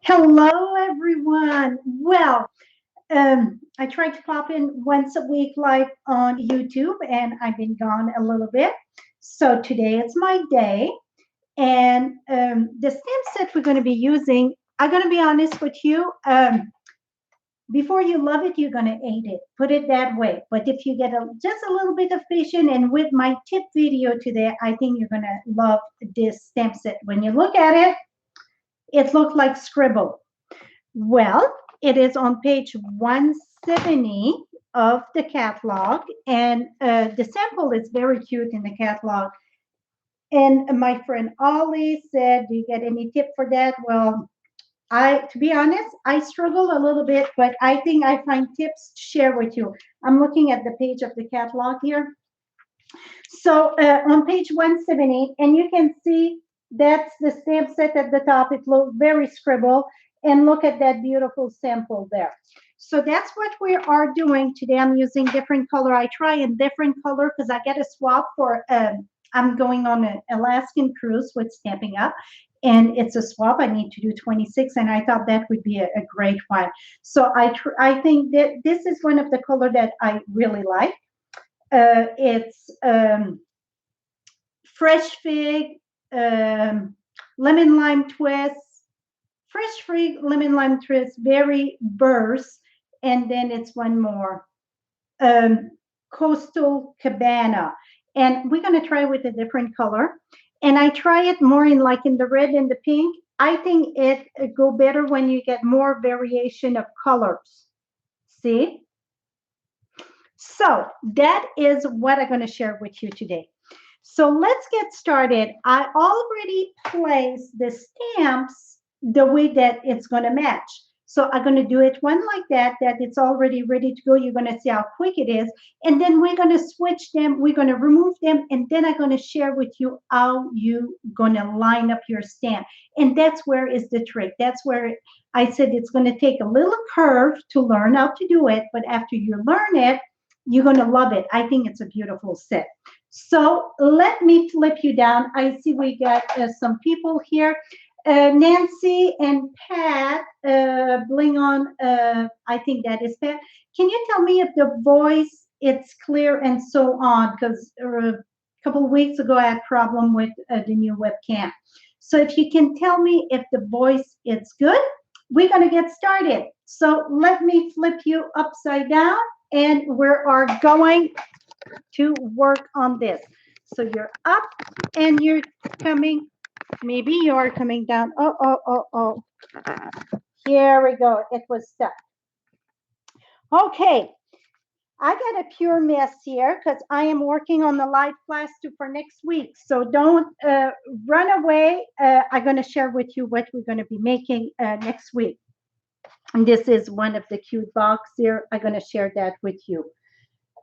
Hello, everyone. I try to pop in once a week live on YouTube, and I've been gone a little bit. So today it's my day, and the stamp set we're going to be using, I'm going to be honest with you. Before you love it, you're going to hate it. Put it that way. But if you get just a little bit of patience, and with my tip video today, I think you're going to love this stamp set. When you look at it, it looks like scribble. Well, it is on page 170 of the catalog, and the sample is very cute in the catalog. And my friend Ollie said, "Do you get any tip for that?" Well, to be honest, I struggle a little bit, but I think I find tips to share with you. I'm looking at the page of the catalog here. So on page 170, and you can see that's the stamp set at the top. It looks very scribble. And look at that beautiful sample there. So that's what we are doing today. I'm using different color. I try a different color because I get a swap for, I'm going on an Alaskan cruise with Stamping Up. And it's a swap. I need to do 26, and I thought that would be a great one. So I think that this is one of the color that I really like. It's fresh fig, lemon lime twist, fresh fig, lemon lime twist, berry burst, and then it's one more, coastal cabana. And we're going to try with a different color. And I try it more in the red and the pink. I think it go better when you get more variation of colors. See? So that is what I'm going to share with you today. So let's get started. I already placed the stamps the way that it's going to match. So I'm going to do it one like that it's already ready to go. You're going to see how quick it is. And then we're going to switch them. We're going to remove them. And then I'm going to share with you how you're going to line up your stamp. And that's where is the trick. That's where I said it's going to take a little curve to learn how to do it. But after you learn it, you're going to love it. I think it's a beautiful set. So let me flip you down. I see we got some people here. Nancy and Pat, bling on, I think that is Pat. Can you tell me if the voice it's clear and so on? Because a couple of weeks ago I had a problem with the new webcam. So if you can tell me if the voice is good, we're going to get started. So let me flip you upside down, and we are going to work on this. So you're up and you're coming. Maybe you're coming down. Oh. Here we go. It was stuck. Okay. I got a pure mess here because I am working on the light plaster for next week. So don't run away. I'm going to share with you what we're going to be making next week. And this is one of the cute box here. I'm going to share that with you.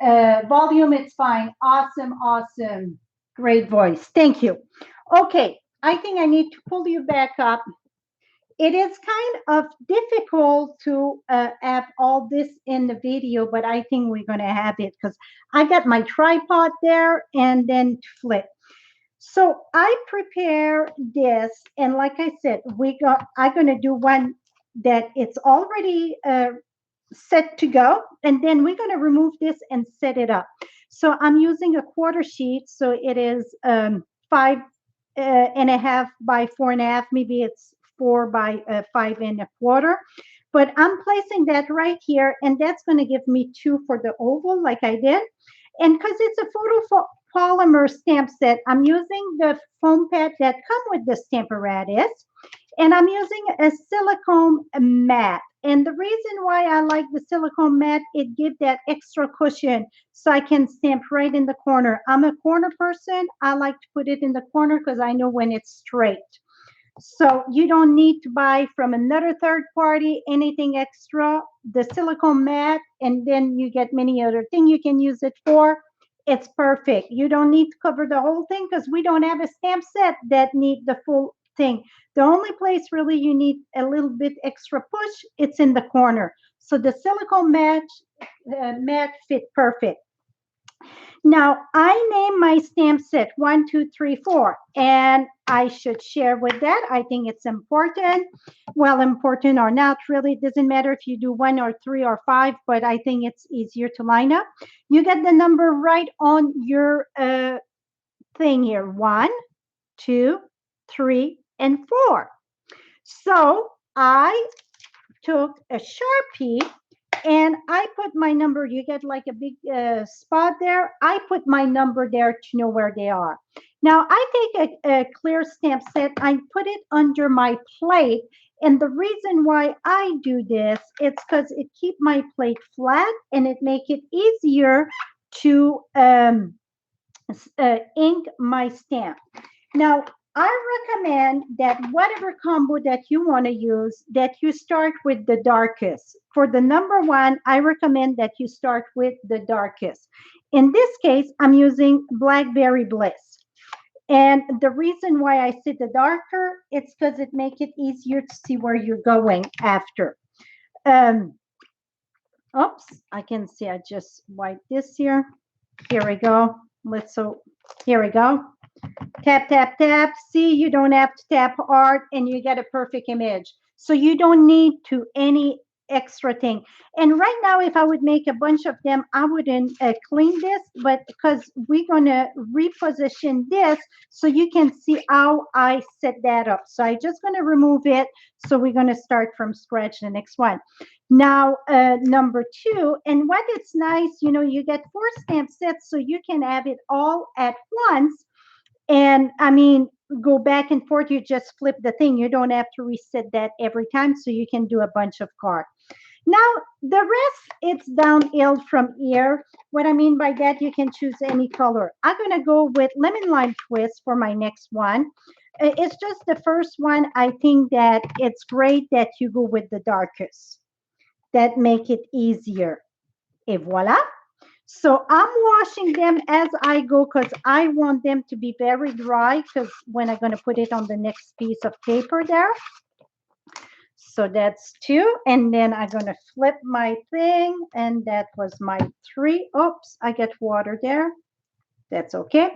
Volume, it's fine. Awesome. Great voice. Thank you. Okay. I think I need to pull you back up. It is kind of difficult to have all this in the video, but I think we're going to have it because I got my tripod there and then to flip. So I prepare this, and like I said, I'm going to do one that it's already set to go, and then we're going to remove this and set it up. So I'm using a quarter sheet, so it is 5.5 by 4.5. Maybe it's 4 by 5.25. But I'm placing that right here, and that's going to give me 2 for the oval, like I did. And because it's a photopolymer stamp set, I'm using the foam pad that come with the Stamparatus, and I'm using a silicone mat. And the reason why I like the silicone mat, it gives that extra cushion so I can stamp right in the corner. I'm a corner person. I like to put it in the corner because I know when it's straight. So you don't need to buy from another third party anything extra. The silicone mat, and then you get many other things you can use it for. It's perfect. You don't need to cover the whole thing because we don't have a stamp set that need the full thing. The only place really you need a little bit extra push, it's in the corner. So the silicone mat fit perfect. Now, I name my stamp set 1, 2, 3, 4, and I should share with that. I think it's important. Well, important or not, really, it doesn't matter if you do 1 or 3 or 5, but I think it's easier to line up. You get the number right on your thing here 1, 2, 3, and 4. So I took a Sharpie and I put my number. You get like a big spot there. I put my number there to know where they are. Now I take a clear stamp set. I put it under my plate. And the reason why I do this, it's because it keep my plate flat and it make it easier to ink my stamp. Now, I recommend that whatever combo that you want to use, that you start with the darkest. For the number 1, I recommend that you start with the darkest. In this case, I'm using Blackberry Bliss. And the reason why I say the darker, it's because it makes it easier to see where you're going after. Oops, I can see I just wiped this here. Here we go. Here we go. Tap, tap, tap. See, you don't have to tap hard and you get a perfect image. So you don't need to any extra thing. And right now, if I would make a bunch of them, I wouldn't clean this, but because we're going to reposition this so you can see how I set that up. So I'm just going to remove it. So we're going to start from scratch the next one. Now, number 2, and what it's nice, you get 4 stamp sets so you can have it all at once. And I mean, go back and forth, you just flip the thing. You don't have to reset that every time, so you can do a bunch of cards. Now, the rest, it's downhill from here. What I mean by that, you can choose any color. I'm going to go with Lemon Lime Twist for my next one. It's just the first one. I think that it's great that you go with the darkest. That make it easier. Et voila. So I'm washing them as I go because I want them to be very dry because when I'm going to put it on the next piece of paper there. So that's 2. And then I'm going to flip my thing. And that was my 3. Oops, I get water there. That's okay.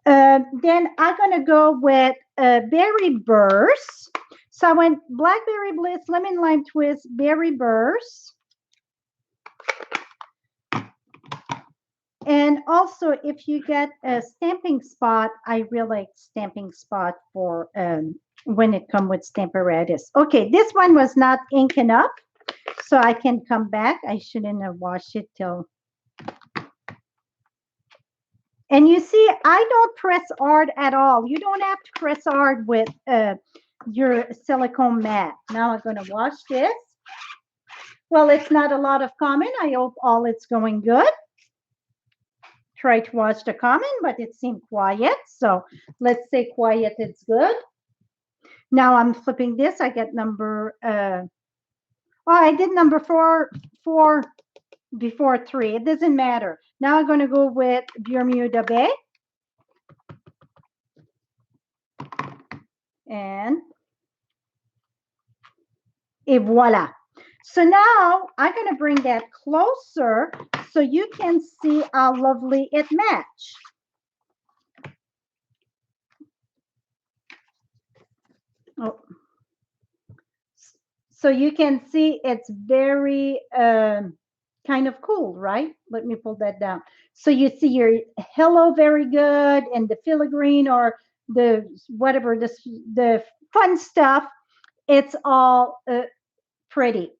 Then I'm going to go with Berry Burst. So I went Blackberry Bliss, Lemon Lime Twist, Berry Burst. And also, if you get a stamping spot, I really like stamping spot for when it comes with Stamparatus. Okay, this one was not inking up, so I can come back. I shouldn't have washed it till. And you see, I don't press hard at all. You don't have to press hard with your silicone mat. Now I'm going to wash this. Well, it's not a lot of comment. I hope all it's going good. Try to watch the comment, but it seemed quiet. So let's say quiet, it's good. Now I'm flipping this. I get number, I did number 4 before 3. It doesn't matter. Now I'm going to go with Bermuda Bay. And voila. So now I'm going to bring that closer so you can see how lovely it matches. Oh. So you can see it's very kind of cool, right? Let me pull that down. So you see your hello very good and the filigree or the whatever, the fun stuff. It's all pretty.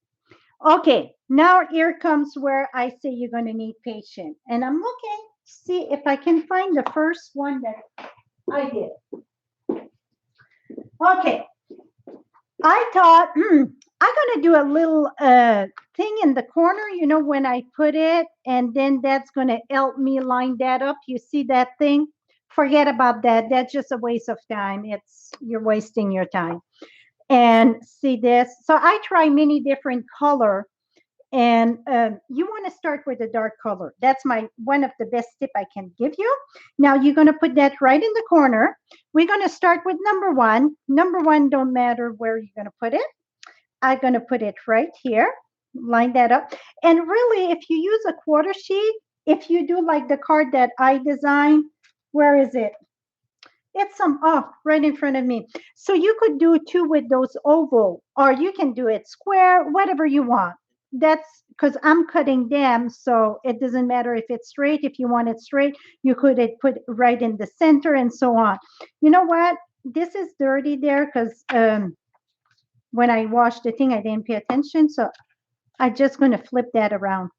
Okay, now here comes where I say you're going to need patience. And I'm looking to see if I can find the first one that I did. Okay, I thought, I'm going to do a little thing in the corner, when I put it, and then that's going to help me line that up. You see that thing? Forget about that. That's just a waste of time. You're wasting your time. And see this? So I try many different color. And you want to start with a dark color. That's one of the best tip I can give you. Now you're going to put that right in the corner. We're going to start with number 1. Number 1 don't matter where you're going to put it. I'm going to put it right here. Line that up. And really, if you use a quarter sheet, if you do like the card that I designed, where is it? It's right in front of me. So you could do two with those oval, or you can do it square, whatever you want. That's because I'm cutting them, so it doesn't matter if it's straight. If you want it straight, you could put right in the center and so on. You know what? This is dirty there because when I washed the thing, I didn't pay attention. So I'm just going to flip that around.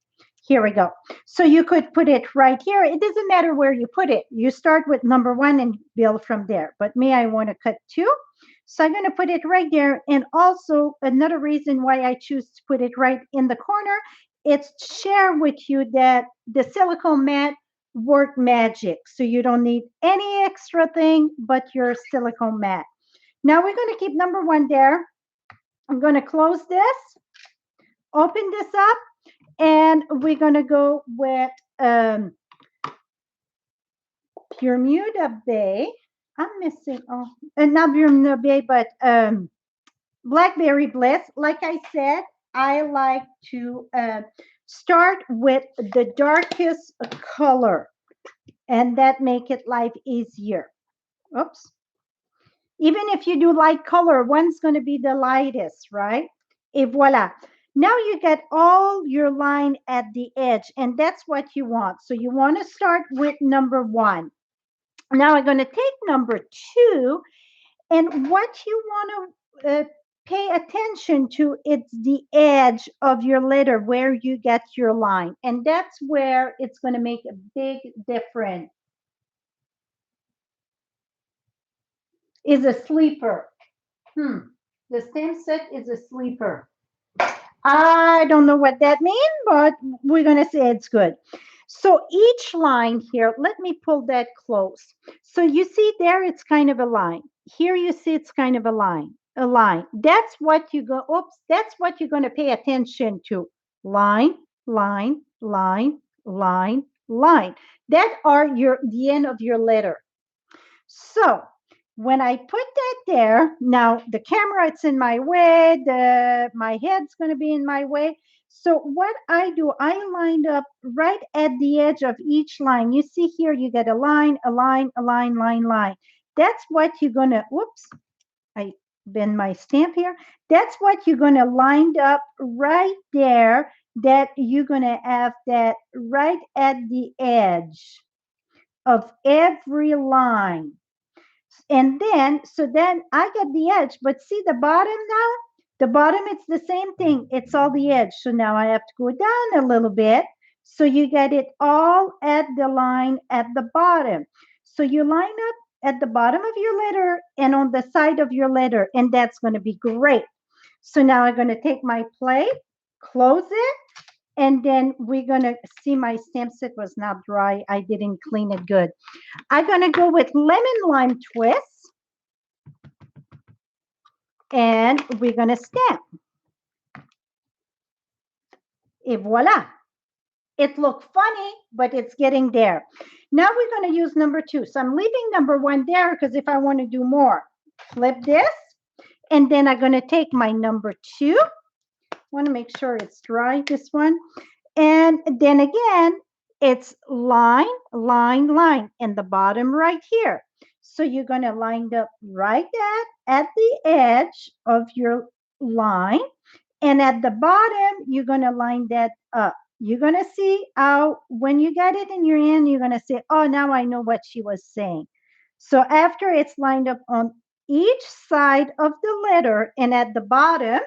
Here we go. So you could put it right here. It doesn't matter where you put it. You start with number one and build from there. But me, I want to cut two. So I'm going to put it right there. And also another reason why I choose to put it right in the corner, it's share with you that the silicone mat work magic. So you don't need any extra thing but your silicone mat. Now we're going to keep number one there. I'm going to close this, open this up, and we're going to go with Bermuda Bay. I'm missing, not Bermuda Bay, but Blackberry Bliss. Like I said, I like to start with the darkest color, and that make it life easier. Oops. Even if you do light color, one's going to be the lightest, right? Et voila. Now you get all your line at the edge, and that's what you want. So you want to start with number one. Now I'm going to take number two, and what you want to pay attention to, it's the edge of your letter where you get your line, and that's where it's going to make a big difference. Is a sleeper. The stamp set is a sleeper. I don't know what that means, but we're going to say it's good. So each line here, let me pull that close. So you see there, it's kind of a line. Here you see it's kind of a line. That's what that's what you're going to pay attention to. Line, line, line, line, line. That are the end of your letter. So when I put that there, now the camera, it's in my way, my head's going to be in my way. So what I do, I lined up right at the edge of each line. You see here, you get a line, a line, a line, line, line. That's what you're going to, whoops, I bend my stamp here. That's what you're going to line up right there, that you're going to have that right at the edge of every line. And then, so then I get the edge, but see the bottom now? The bottom, it's the same thing. It's all the edge. So now I have to go down a little bit. So you get it all at the line at the bottom. So you line up at the bottom of your letter and on the side of your letter, and that's going to be great. So now I'm going to take my plate, close it, and then we're going to see my stamp set was not dry. I didn't clean it good. I'm going to go with lemon lime twist. And we're going to stamp. Et voila. It looked funny, but it's getting there. Now we're going to use number two. So I'm leaving number one there because if I want to do more, flip this. And then I'm going to take my number two. I want to make sure it's dry, this one. And then again, it's line, line, line, and the bottom right here. So you're going to line up right at the edge of your line. And at the bottom, you're going to line that up. You're going to see how, when you get it in your hand, you're going to say, oh, now I know what she was saying. So after it's lined up on each side of the letter and at the bottom,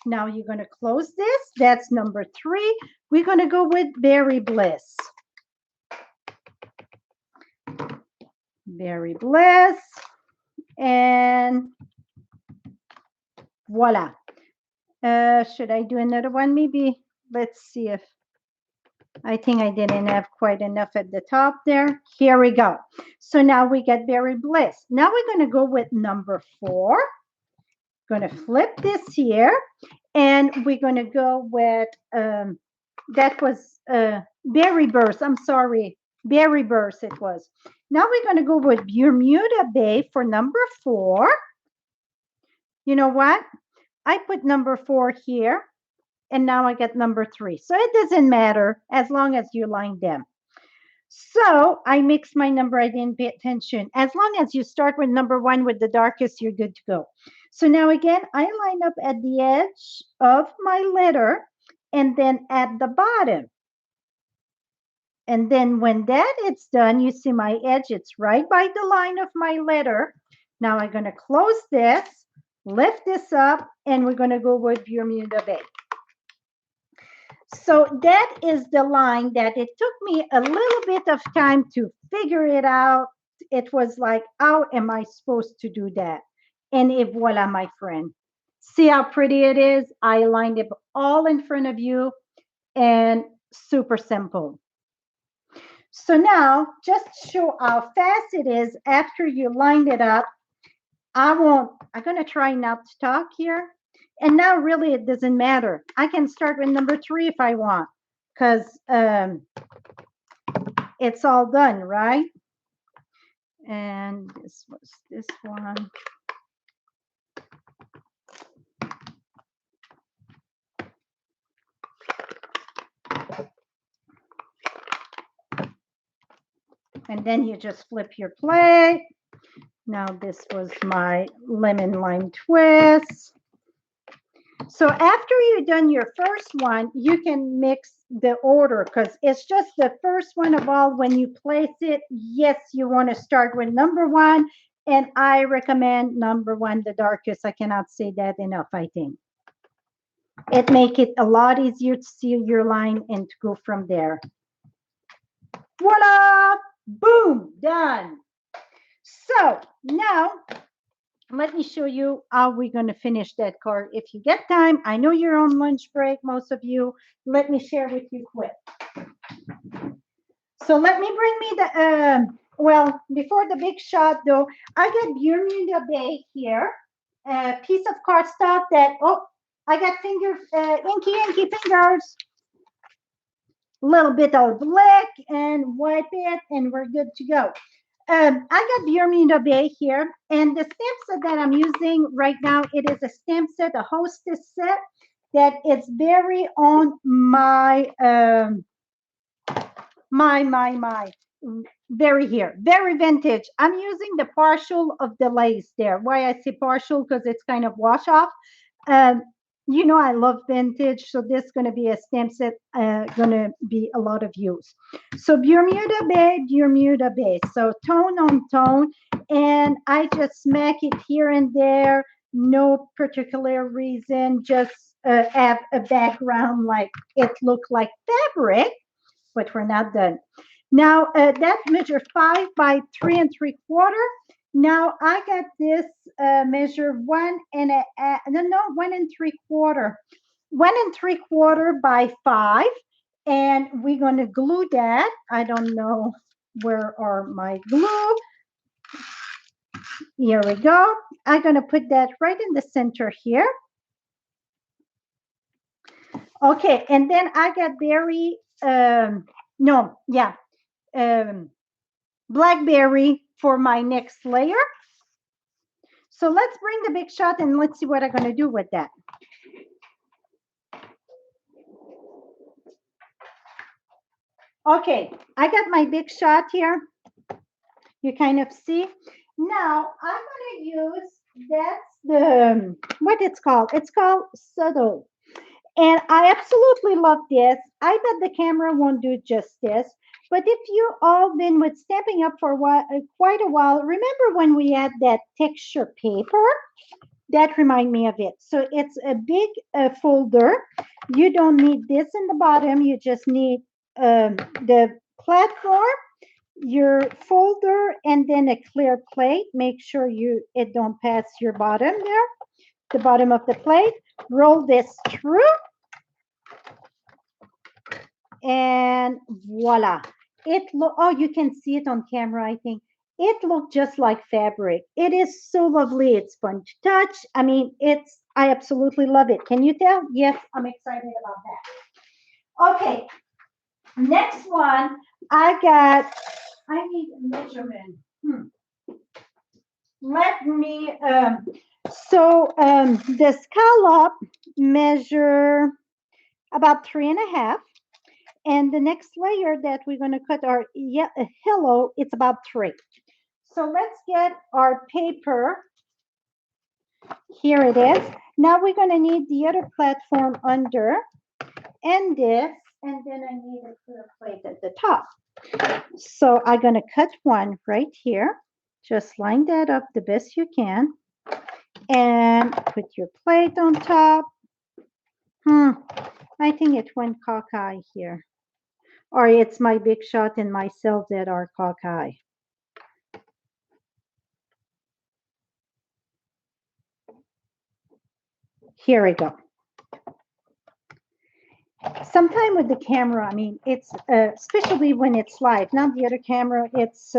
now you're going to close this. That's number three. We're going to go with Berry Bliss. Berry Bliss. And voila. Should I do another one? Maybe. Let's see if, I think I didn't have quite enough at the top there. Here we go. So now we get Berry Bliss. Now we're going to go with number four. Going to flip this here. And we're going to go with, that was Berry Burst. I'm sorry. Berry Burst it was. Now we're going to go with Bermuda Bay for number four. You know what? I put number four here. And now I get number three. So it doesn't matter as long as you line them. So I mixed my number. I didn't pay attention. As long as you start with number one with the darkest, you're good to go. So now again, I line up at the edge of my letter and then at the bottom. And then when that is done, you see my edge, it's right by the line of my letter. Now I'm going to close this, lift this up, and we're going to go with Bermuda Bay. So that is the line that it took me a little bit of time to figure it out. It was like, how am I supposed to do that? And voila, my friend. See how pretty it is? I lined it all in front of you and super simple. So now, just to show how fast it is after you lined it up, I'm going to try not to talk here. And now really it doesn't matter. I can start with number 3 if I want, because it's all done, right? And this was this one. And then you just flip your plate. Now this was my lemon lime twist. So after you've done your first one, you can mix the order because it's just the first one of all. When you place it, yes, you want to start with number 1. And I recommend number 1, the darkest. I cannot say that enough, I think. It makes it a lot easier to see your line and to go from there. Voila! Boom! Done. So now let me show you how we're going to finish that card. If you get time, I know you're on lunch break, most of you. Let me share with you quick. So let me bring me the, well, before the big shot though, I got Bermuda Bay here, a piece of cardstock that, oh, I got inky fingers. Little bit of black and wipe it and we're good to go. I got Bermuda Bay here, and the stamp set that I'm using right now, it is a stamp set, a hostess set that is very on my very here, very vintage. I'm using the partial of the lace there. Why I say partial, because it's kind of wash off. You know, I love vintage, so this is going to be a stamp set, going to be a lot of use. So Bermuda Bay. So tone on tone, and I just smack it here and there. No particular reason, just have a background like it looked like fabric, but we're not done. Now that measure 5 by 3 3/4. Now I got this measure 1 and 3/4, 1 3/4 by 5, and we're going to glue that. I don't know where are my glue. Here we go. I'm going to put that right in the center here. Okay, and then I got blackberry for my next layer. So let's bring the big shot and let's see what I'm going to do with that. Okay, I got my big shot here. You kind of see. Now I'm going to use, that's the, what it's called. It's called Subtle. And I absolutely love this. I bet the camera won't do justice. But if you all been with Stampin' Up for quite a while, remember when we had that texture paper? That remind me of it. So it's a big folder. You don't need this in the bottom. You just need the platform, your folder, and then a clear plate. Make sure it don't pass your bottom there, the bottom of the plate. Roll this through. And voila. Oh, you can see it on camera, I think. It looked just like fabric. It is so lovely. It's fun to touch. I mean, I absolutely love it. Can you tell? Yes, I'm excited about that. Okay, next one, I need a measurement. Let me, the scallop measure about 3.5. And the next layer that we're going to cut our hello, it's about 3. So let's get our paper. Here it is. Now we're going to need the other platform under and this, and then I need a clear plate at the top. So I'm going to cut one right here. Just line that up the best you can. And put your plate on top. I think it went cockeye here. Or it's my big shot and myself that are cockeye. Here we go. Sometime with the camera, I mean, it's especially when it's live, not the other camera, it's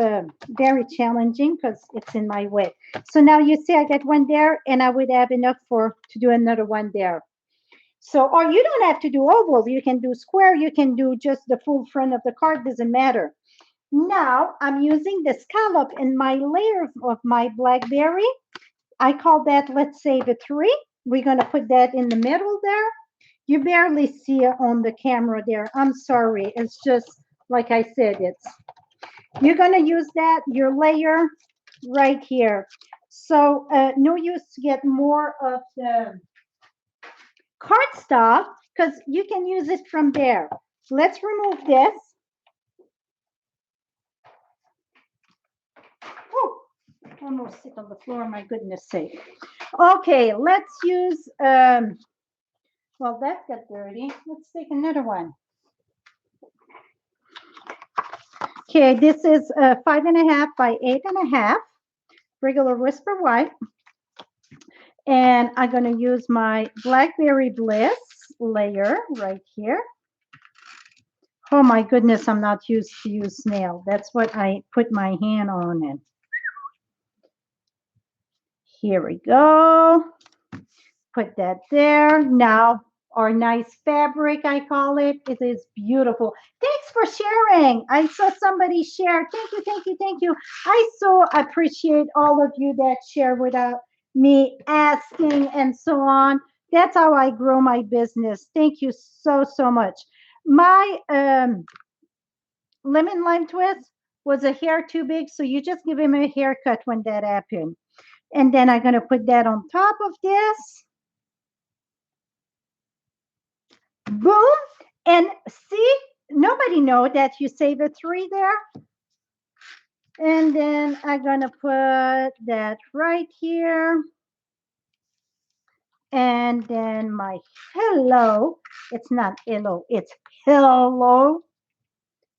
very challenging because it's in my way. So now you see I got one there and I would have enough to do another one there. So, or you don't have to do oval. You can do square. You can do just the full front of the card. Doesn't matter. Now I'm using the scallop in my layer of my blackberry. I call that, let's say, the 3. We're going to put that in the middle there. You barely see it on the camera there. I'm sorry. It's just, like I said, you're going to use that, your layer right here. So no use to get more of the cardstock because you can use it from there. Let's remove this. Oh, almost sit on the floor, my goodness sake. Okay, let's use, well, that got dirty. Let's take another one. Okay, this is 5.5 by 8.5, regular Whisper White. And I'm going to use my Blackberry Bliss layer right here. Oh my goodness, I'm not used to use snail. That's what I put my hand on it. Here we go. Put that there. Now, our nice fabric, I call it. It is beautiful. Thanks for sharing. I saw somebody share. Thank you, thank you, thank you. I so appreciate all of you that share without me asking and so on. That's how I grow my business. Thank you so, so much. My lemon lime twist was a hair too big, so you just give him a haircut when that happened. And then I'm going to put that on top of this. Boom. And see, nobody know that you save a 3 there. And then I'm going to put that right here. And then my hello. It's not hello, it's hello.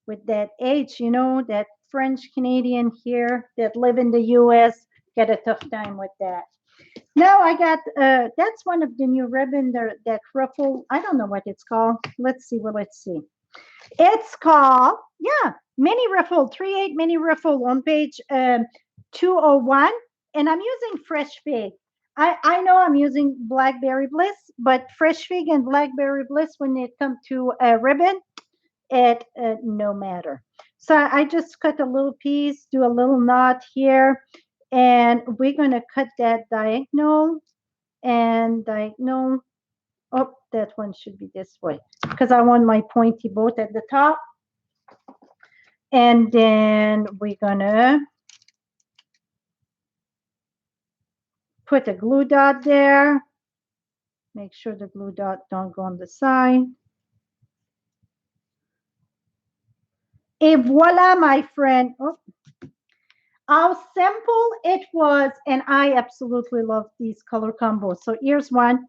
With that H, you know, that French Canadian here that live in the US get a tough time with that. Now I got, that's one of the new ribbon there, that ruffle. I don't know what it's called. Let's see. Well, let's see. It's called, yeah, mini ruffle, 3/8 mini ruffle on page 201. And I'm using fresh fig. I know I'm using Blackberry Bliss, but fresh fig and Blackberry Bliss, when it comes to a ribbon, it no matter. So I just cut a little piece, do a little knot here, and we're going to cut that diagonal and diagonal. Oh, that one should be this way because I want my pointy boat at the top. And then we're going to put a glue dot there. Make sure the glue dot don't go on the side. Et voila, my friend. Oh, how simple it was. And I absolutely love these color combos. So here's one.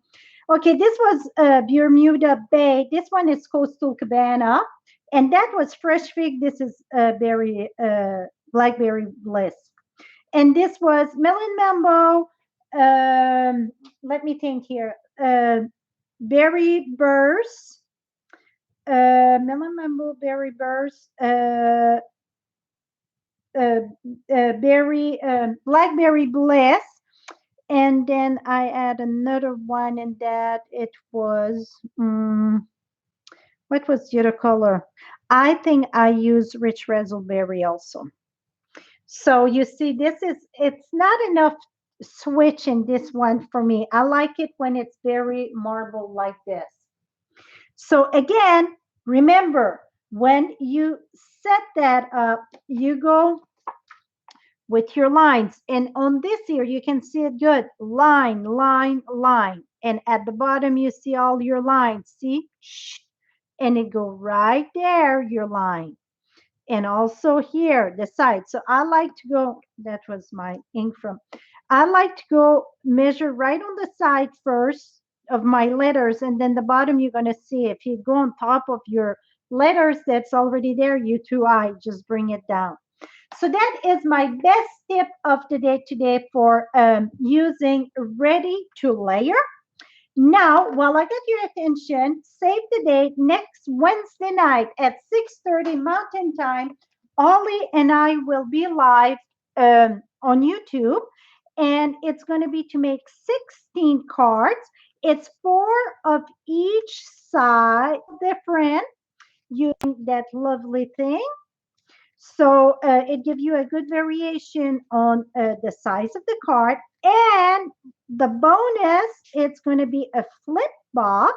Okay, this was Bermuda Bay. This one is Coastal Cabana. And that was Fresh Fig. This is Blackberry Bliss. And this was Melon Mambo. Let me think here. Berry Burst. Melon Mambo, Berry Burst. Blackberry Bliss. And then I add another one in that. It was, what was the other color? I think I use Rich Razzleberry also. So you see, it's not enough switch in this one for me. I like it when it's very marble like this. So again, remember, When you set that up, you go with your lines. And on this here, you can see it good. Line, line, line. And at the bottom, you see all your lines. See? Shh. And it go right there, your line. And also here, the side. So I like to go, that was my ink from, I like to go measure right on the side first of my letters. And then the bottom, you're going to see if you go on top of your letters that's already there, you two eye, just bring it down. So that is my best tip of the day today for using ready to layer. Now, while I get your attention, save the date next Wednesday night at 6:30 Mountain Time. Ollie and I will be live on YouTube, and it's going to be to make 16 cards. It's four of each side, different, using that lovely thing. So it gives you a good variation on the size of the card. And the bonus, it's going to be a flip box.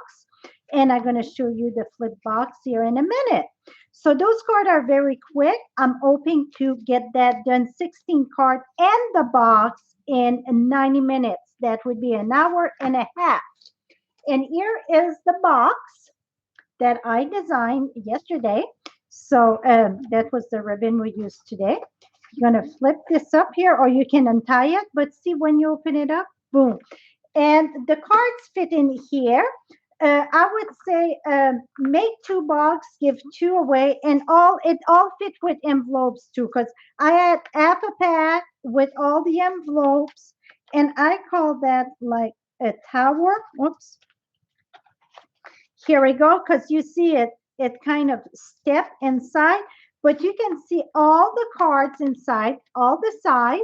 And I'm going to show you the flip box here in a minute. So those cards are very quick. I'm hoping to get that done 16 card and the box in 90 minutes. That would be an hour and a half. And here is the box that I designed yesterday. So that was the ribbon we used today. You're going to flip this up here, or you can untie it, but see when you open it up, boom. And the cards fit in here. I would say make two boxes, give two away, and it all fit with envelopes too, because I had half a pack with all the envelopes, and I call that like a tower. Whoops. Here we go, because you see it kind of step inside, but you can see all the cards inside, all the size,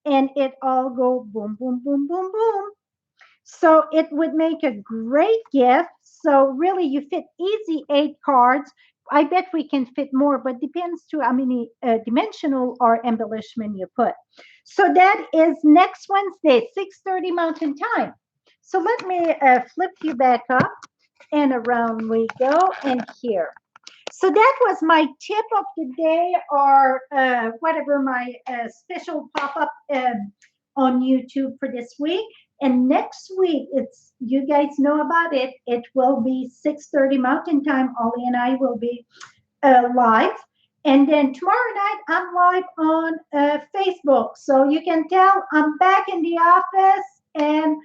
and it all go boom, boom, boom, boom, boom. So it would make a great gift. So really, you fit easy 8 cards. I bet we can fit more, but depends to how many dimensional or embellishment you put. So that is next Wednesday, 6:30 Mountain Time. So let me flip you back up and around we go, and here. So that was my tip of the day, or whatever, my special pop-up on YouTube for this week. And next week, it's, you guys know about it, it will be 6:30 Mountain Time. Ollie and I will be live. And then tomorrow night, I'm live on Facebook. So you can tell I'm back in the office, and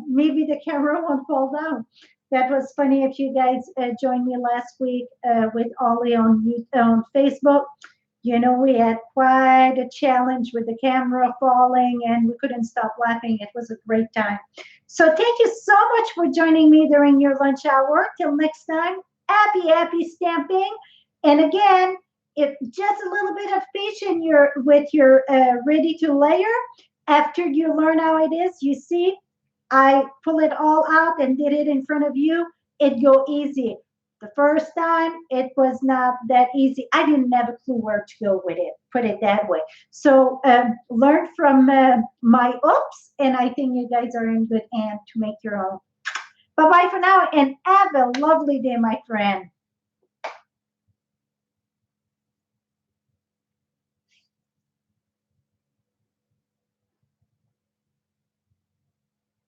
maybe the camera won't fall down. That was funny if you guys joined me last week with Ollie on Facebook. You know, we had quite a challenge with the camera falling, and we couldn't stop laughing. It was a great time. So thank you so much for joining me during your lunch hour. Till next time, happy stamping. And again, if just a little bit of patience with your ready to layer, after you learn how it is, you see, I pull it all out and did it in front of you. It go easy. The first time, it was not that easy. I didn't have a clue where to go with it, put it that way. So learn from my oops, and I think you guys are in good hands to make your own. Bye-bye for now, and have a lovely day, my friend.